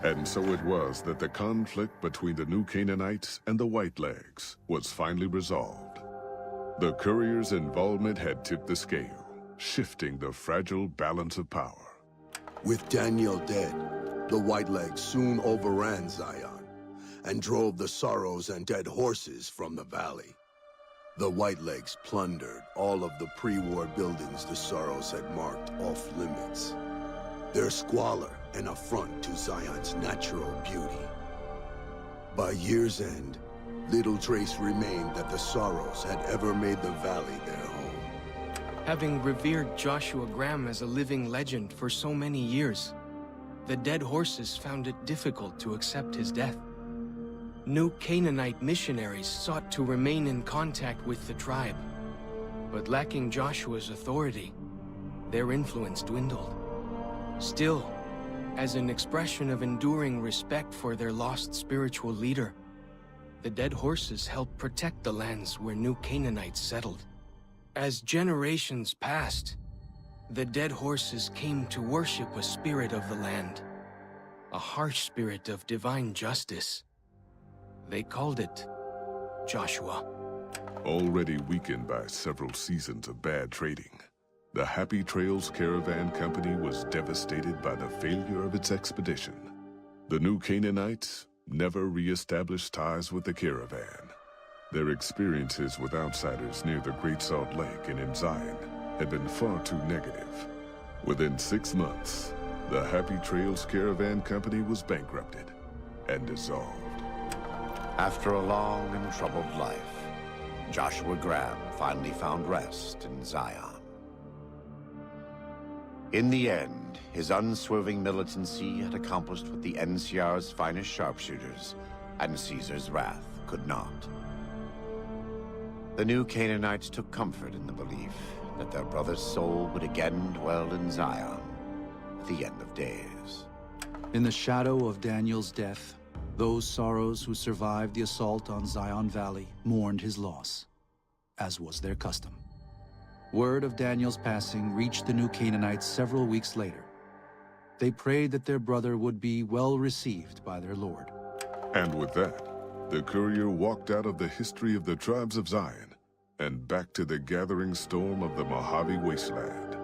And so it was that the conflict between the New Canaanites and the Whitelegs was finally resolved. The courier's involvement had tipped the scale, shifting the fragile balance of power. With Daniel dead, the Whitelegs soon overran Zion and drove the Sorrows and Dead Horses from the valley. The Whitelegs plundered all of the pre-war buildings the Sorrows had marked off limits. Their squalor an affront to Zion's natural beauty. By year's end, little trace remained that the Sorrows had ever made the valley their home. Having revered Joshua Graham as a living legend for so many years, the Dead Horses found it difficult to accept his death. New Canaanite missionaries sought to remain in contact with the tribe, but lacking Joshua's authority, their influence dwindled. Still, as an expression of enduring respect for their lost spiritual leader, the Dead Horses helped protect the lands where New Canaanites settled. As generations passed, the Dead Horses came to worship a spirit of the land, a harsh spirit of divine justice. They called it Joshua. Already weakened by several seasons of bad trading, the Happy Trails Caravan Company was devastated by the failure of its expedition. The New Canaanites never re-established ties with the caravan. Their experiences with outsiders near the Great Salt Lake and in Zion had been far too negative. Within 6 months, the Happy Trails Caravan Company was bankrupted and dissolved. After a long and troubled life, Joshua Graham finally found rest in Zion. In the end, his unswerving militancy had accomplished what the NCR's finest sharpshooters and Caesar's wrath could not. The New Canaanites took comfort in the belief that their brother's soul would again dwell in Zion at the end of days. In the shadow of Daniel's death, those Sorrows who survived the assault on Zion Valley mourned his loss, as was their custom. Word of Daniel's passing reached the New Canaanites several weeks later. They prayed that their brother would be well received by their Lord. And with that, the courier walked out of the history of the tribes of Zion and back to the gathering storm of the Mojave Wasteland.